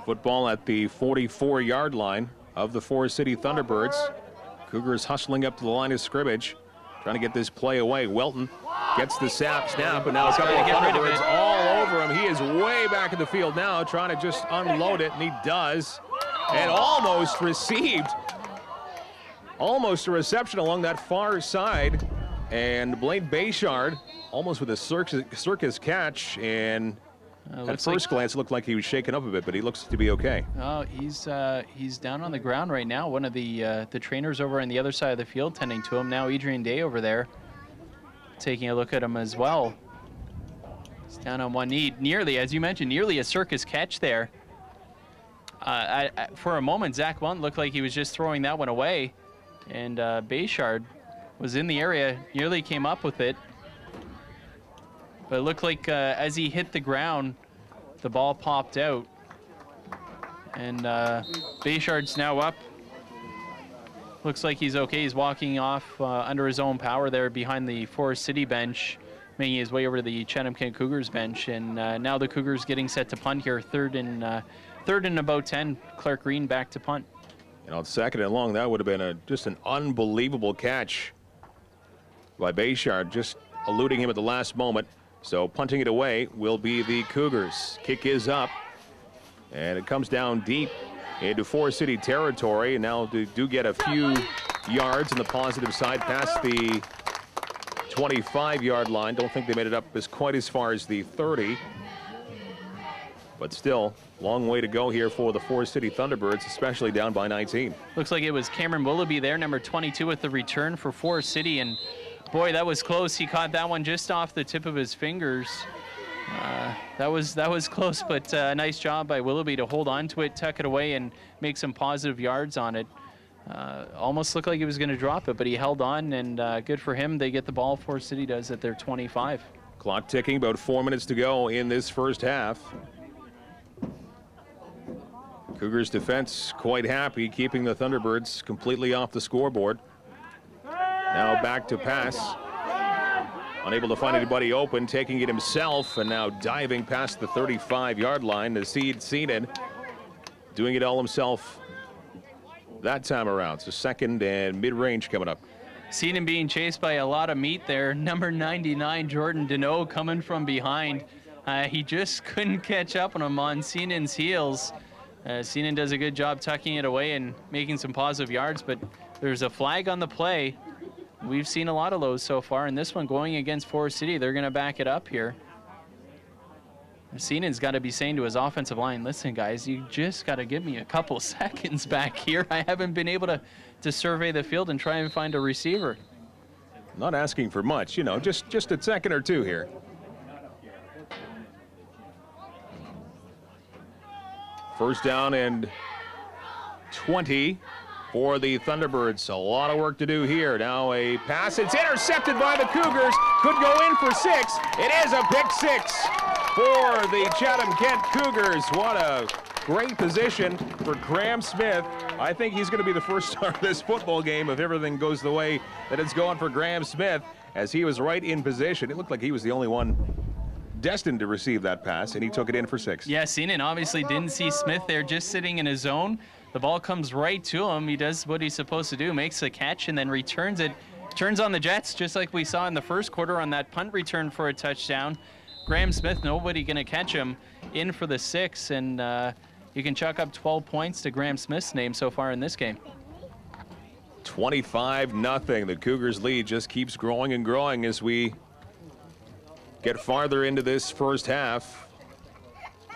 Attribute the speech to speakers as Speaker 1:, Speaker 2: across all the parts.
Speaker 1: Football at the 44-yard line of the Forest City Thunderbirds. Cougars hustling up to the line of scrimmage, trying to get this play away. Welton gets the snap, and now a couple of Thunderbirds all over him. He is way back in the field now, trying to just unload it, and he does. And almost received. Almost a reception along that far side. And Blaine Bayshard almost with a circus catch, and at first glance, it looked like he was shaken up a bit, but he looks to be okay.
Speaker 2: Oh, he's down on the ground right now. One of the trainers over on the other side of the field tending to him. Now Adrian Day over there taking a look at him as well. He's down on one knee. Nearly, as you mentioned, nearly a circus catch there. For a moment, Zach Welton looked like he was just throwing that one away, and Bayshard was in the area, nearly came up with it. But it looked like as he hit the ground, the ball popped out. And Bayshard's now up. Looks like he's okay. He's walking off under his own power there behind the Forest City bench, making his way over to the Chatham-Kent Cougars bench. And now the Cougars getting set to punt here. Third and about 10. Clark Green back to punt.
Speaker 1: And on second and long, that would have been just an unbelievable catch by Bayshard, just eluding him at the last moment. So punting it away will be the Cougars. Kick is up, and it comes down deep into Forest City territory. And now they do get a few yards on the positive side past the 25-yard line. Don't think they made it up quite as far as the 30. But still, long way to go here for the Forest City Thunderbirds, especially down by 19.
Speaker 2: Looks like it was Cameron Willoughby there, number 22, with the return for Forest City. And boy, that was close. He caught that one just off the tip of his fingers. That was close, but nice job by Willoughby to hold on to it, tuck it away, and make some positive yards on it. Almost looked like he was going to drop it, but he held on, and good for him. They get the ball, Forest City does, at their 25.
Speaker 1: Clock ticking, about 4 minutes to go in this first half. Cougars defense quite happy, keeping the Thunderbirds completely off the scoreboard. Now back to pass. Unable to find anybody open, taking it himself, and now diving past the 35-yard line. The Seaton doing it all himself that time around. So second and mid-range coming up.
Speaker 2: Seaton being chased by a lot of meat there. Number 99, Jordan Deneau, coming from behind. He just couldn't catch up on him on Seaton's heels. Seaton does a good job tucking it away and making some positive yards, but there's a flag on the play. We've seen a lot of those so far, and this one going against Forest City, they're going to back it up here. Seaton's got to be saying to his offensive line, listen, guys, you just got to give me a couple seconds back here. I haven't been able to survey the field and try and find a receiver.
Speaker 1: Not asking for much, you know, just a second or two here. First down and 20 for the Thunderbirds. A lot of work to do here. Now a pass. It's intercepted by the Cougars. Could go in for 6. It is a pick 6 for the Chatham-Kent Cougars. What a great position for Graham Smith. I think he's going to be the first star of this football game if everything goes the way that it's going for Graham Smith, as he was right in position. It looked like he was the only one destined to receive that pass, and he took it in for 6.
Speaker 2: Yeah, Seaton obviously didn't see Smith there, just sitting in his zone. The ball comes right to him. He does what he's supposed to do, makes the catch, and then returns it. Turns on the Jets, just like we saw in the first quarter on that punt return for a touchdown. Graham Smith, nobody going to catch him, in for the 6, and you can chalk up 12 points to Graham Smith's name so far in this game.
Speaker 1: 25-0. The Cougars' lead just keeps growing and growing as we get farther into this first half.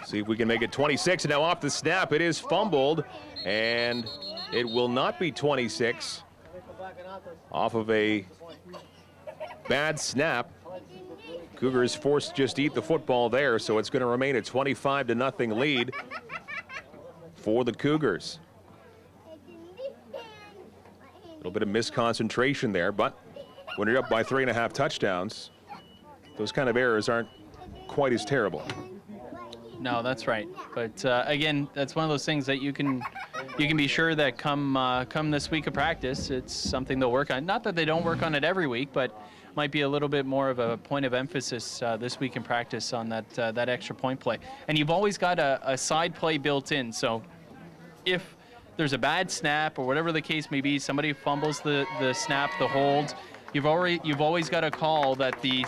Speaker 1: See if we can make it 26. And now off the snap, it is fumbled, and it will not be 26. Off of a bad snap. Cougars forced to just eat the football there, so it's going to remain a 25-0 lead for the Cougars. little bit of misconcentration there, but when you're up by 3.5 touchdowns, those kind of errors aren't quite as terrible.
Speaker 2: No, that's right. But again, that's one of those things that you can be sure that come this week of practice, it's something they'll work on. Not that they don't work on it every week, but might be a little bit more of a point of emphasis this week in practice on that extra point play. And you've always got a side play built in. So if there's a bad snap or whatever the case may be, somebody fumbles the snap, the hold, you've always got a call that the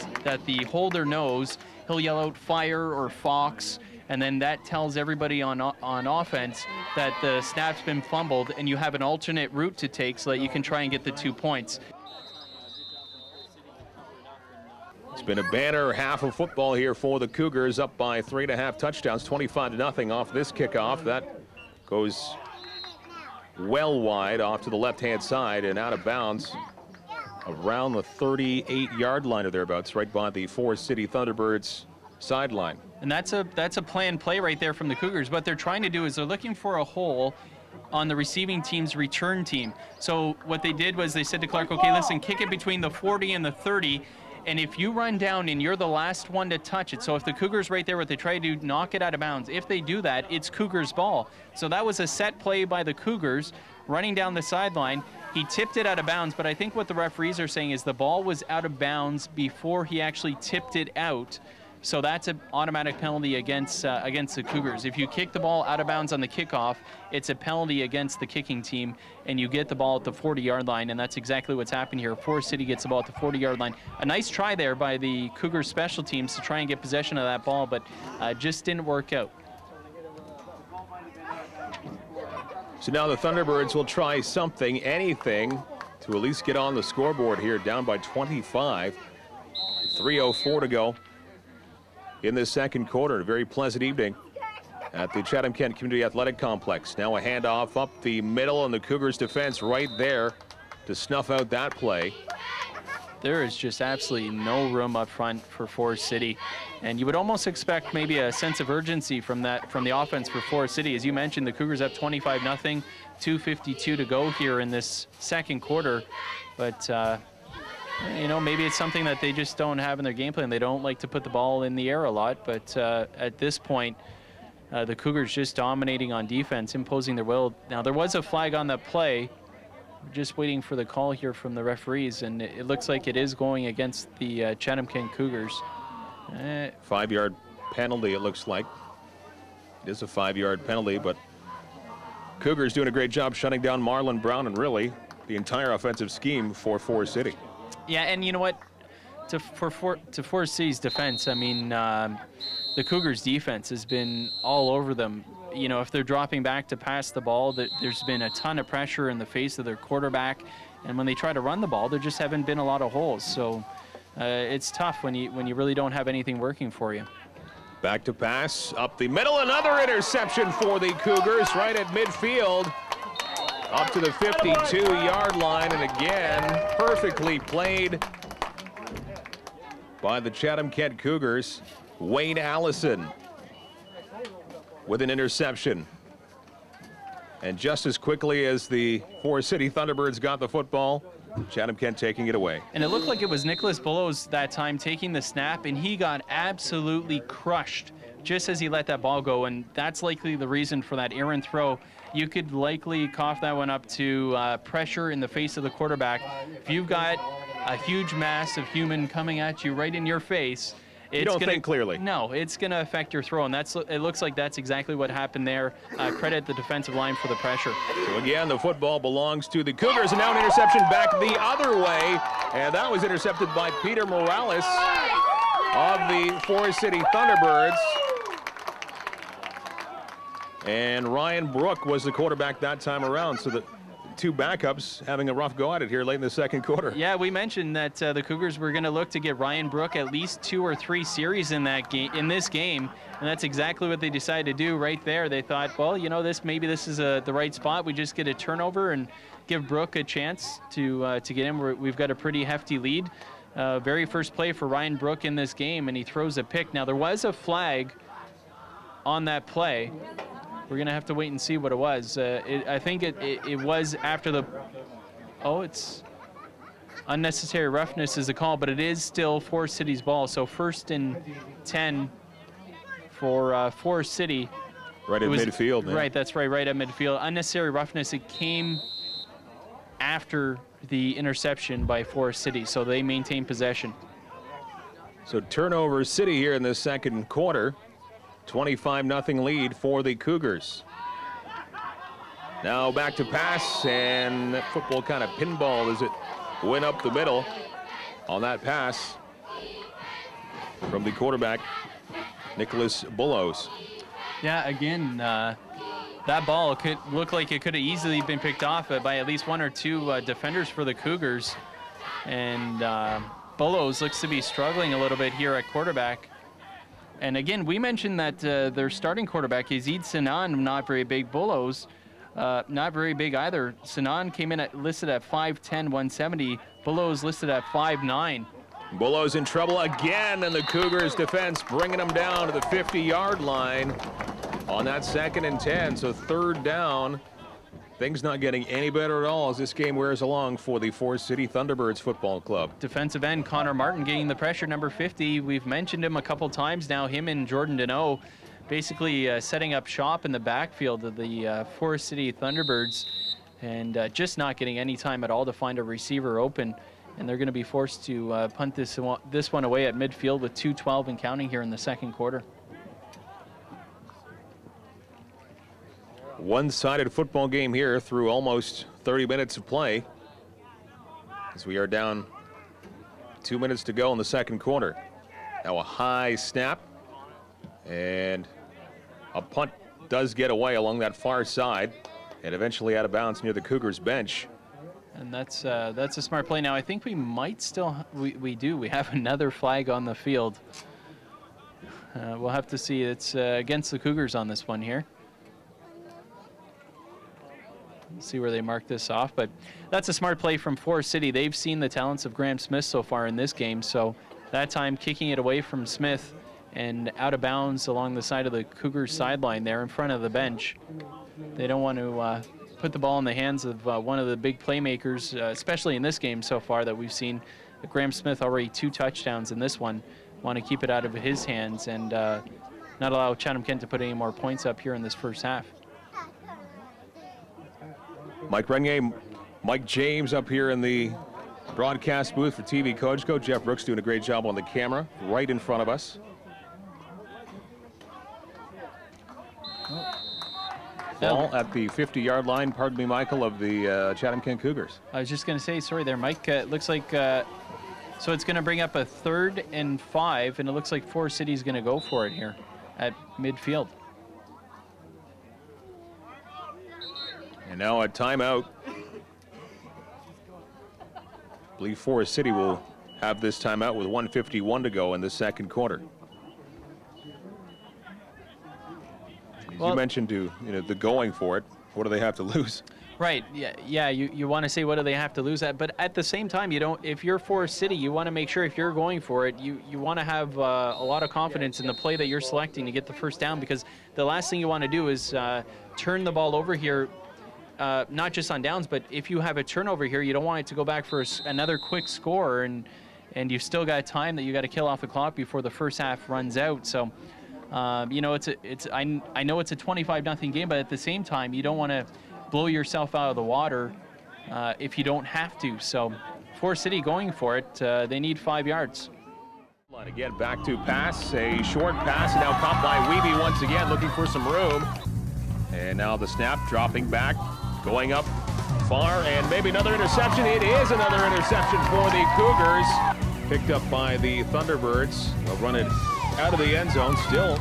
Speaker 2: holder knows. He'll yell out fire or fox, and then that tells everybody on offense that the snap's been fumbled, and you have an alternate route to take so that you can try and get the 2 points.
Speaker 1: It's been a banner half of football here for the Cougars, up by 3.5 touchdowns, 25-0 off this kickoff. That goes well wide off to the left-hand side and out of bounds around the 38-yard line or thereabouts, right by the Forest City Thunderbirds sideline.
Speaker 2: And that's a planned play right there from the Cougars. What they're trying to do is they're looking for a hole on the receiving team's return team. So what they did was they said to Clark, okay, listen, kick it between the 40 and the 30, and if you run down and you're the last one to touch it, so if the Cougars right there, what they try to do, knock it out of bounds, if they do that, it's Cougars ball. So that was a set play by the Cougars running down the sideline. He tipped it out of bounds, but I think what the referees are saying is the ball was out of bounds before he actually tipped it out. So that's an automatic penalty against the Cougars. If you kick the ball out of bounds on the kickoff, it's a penalty against the kicking team, and you get the ball at the 40-yard line, and that's exactly what's happened here. Forest City gets the ball at the 40-yard line. A nice try there by the Cougars special teams to try and get possession of that ball, but just didn't work out.
Speaker 1: So now the Thunderbirds will try something, anything, to at least get on the scoreboard here, down by 25. 3:04 to go in this second quarter. A very pleasant evening at the Chatham-Kent Community Athletic Complex. Now a handoff up the middle, and the Cougars defense right there to snuff out that play.
Speaker 2: There is just absolutely no room up front for Forest City, and you would almost expect maybe a sense of urgency from the offense for Forest City. As you mentioned, the Cougars up 25-0, 2:52 to go here in this second quarter, but you know, maybe it's something that they just don't have in their game plan. They don't like to put the ball in the air a lot, but at this point, the Cougars just dominating on defense, imposing their will. Now, there was a flag on that play. Just waiting for the call here from the referees, and it looks like it is going against the Chatham-Kent Cougars.
Speaker 1: 5-yard penalty, it looks like. It is a 5-yard penalty, but Cougars doing a great job shutting down Marlon Brown and really the entire offensive scheme for Forest City.
Speaker 2: Yeah, and you know what? To Forest City's defense, I mean, the Cougars' defense has been all over them. You know, if they're dropping back to pass the ball, there's been a ton of pressure in the face of their quarterback, and when they try to run the ball, there just haven't been a lot of holes. So it's tough when you really don't have anything working for you.
Speaker 1: Back to pass up the middle, another interception for the Cougars right at midfield. Up to the 52-yard line, and again, perfectly played by the Chatham-Kent Cougars. Wayne Allison with an interception. And just as quickly as the Forest City Thunderbirds got the football, Chatham-Kent taking it away.
Speaker 2: And it looked like it was Nicholas Bullows that time taking the snap, and he got absolutely crushed just as he let that ball go, and that's likely the reason for that errant throw. You could likely cough that one up to pressure in the face of the quarterback. If you've got a huge mass of human coming at you right in your face,
Speaker 1: you don't think clearly.
Speaker 2: No, it's going to affect your throw, and it looks like that's exactly what happened there. Credit the defensive line for the pressure.
Speaker 1: So again, the football belongs to the Cougars, and now an interception back the other way, and that was intercepted by Peter Morales of the Forest City Thunderbirds. And Ryan Brook was the quarterback that time around, so the two backups having a rough go at it here late in the second quarter.
Speaker 2: Yeah, we mentioned that the Cougars were going to look to get Ryan Brook at least 2 or 3 series in this game, and that's exactly what they decided to do right there. They thought, well, you know, maybe this is the right spot. We just get a turnover and give Brook a chance to get in. We've got a pretty hefty lead. Very first play for Ryan Brook in this game, and he throws a pick. Now, there was a flag on that play. We're going to have to wait and see what it was. I think it was after the Oh, it's unnecessary roughness is the call, but it is still Forest City's ball. So 1st and 10 for Forest City.
Speaker 1: Right at midfield. Man.
Speaker 2: Right, that's right, right at midfield. Unnecessary roughness, it came after the interception by Forest City, so they maintain possession.
Speaker 1: So turnover City here in the second quarter. 25-0 lead for the Cougars. Now back to pass, and that football kind of pinball as it went up the middle on that pass from the quarterback, Nicholas Bullows.
Speaker 2: Yeah, again, that ball could look like it could have easily been picked off by at least 1 or 2 defenders for the Cougars. And Bullows looks to be struggling a little bit here at quarterback. And again, we mentioned that their starting quarterback, Yazid Sinan, not very big. Bullows, not very big either. Sinan came in listed at 5'10", 170. Bullows listed at 5'9".
Speaker 1: Bullows in trouble again, and the Cougars defense bringing them down to the 50-yard line on that 2nd and 10. So 3rd down. Things not getting any better at all as this game wears along for the Forest City Thunderbirds Football Club.
Speaker 2: Defensive end Connor Martin getting the pressure, number 50. We've mentioned him a couple times now, him and Jordan Deneau basically setting up shop in the backfield of the Forest City Thunderbirds, and just not getting any time at all to find a receiver open. And they're going to be forced to punt this one away at midfield with 2:12 and counting here in the second quarter.
Speaker 1: One-sided football game here through almost 30 minutes of play, as we are down 2 minutes to go in the second quarter. Now a high snap, and a punt does get away along that far side and eventually out of bounds near the Cougars bench.
Speaker 2: And that's a smart play. Now I think we might still, we have another flag on the field. We'll have to see. It's against the Cougars on this one here. See where they mark this off, but that's a smart play from Forest City. They've seen the talents of Graham Smith so far in this game, so that time kicking it away from Smith and out of bounds along the side of the Cougars sideline there in front of the bench. They don't want to put the ball in the hands of one of the big playmakers, especially in this game so far that we've seen. Graham Smith already 2 touchdowns in this one. Want to keep it out of his hands and not allow Chatham-Kent to put any more points up here in this first half.
Speaker 1: Mike Renier, Mike James up here in the broadcast booth for TV Coach Go. Jeff Brooks doing a great job on the camera right in front of us. Ball at the 50-yard line, pardon me, Michael, of the Chatham-Kent Cougars.
Speaker 2: I was just going to say, sorry there, Mike. It looks like, so it's going to bring up a 3rd and 5, and it looks like Forest City's going to go for it here at midfield.
Speaker 1: And now a timeout. I believe Forest City will have this timeout with 1:51 to go in the second quarter. Well, you mentioned the going for it. What do they have to lose?
Speaker 2: Right. Yeah. You want to say what do they have to lose at, but at the same time, you don't. If you're Forest City, you want to make sure if you're going for it, you want to have a lot of confidence in the play that you're selecting to get the first down, because the last thing you want to do is turn the ball over here. Not just on downs, but if you have a turnover here, you don't want it to go back for another quick score, and you've still got time that you got to kill off the clock before the first half runs out. So, I know it's a 25-0 game, but at the same time, you don't want to blow yourself out of the water if you don't have to. So, Forest City going for it. They need 5 yards.
Speaker 1: Again, back to pass, a short pass, now caught by Weeby once again, looking for some room. And now the snap, dropping back, going up far, and maybe another interception. It is another interception for the Cougars. Picked up by the Thunderbirds. They'll run it out of the end zone. Still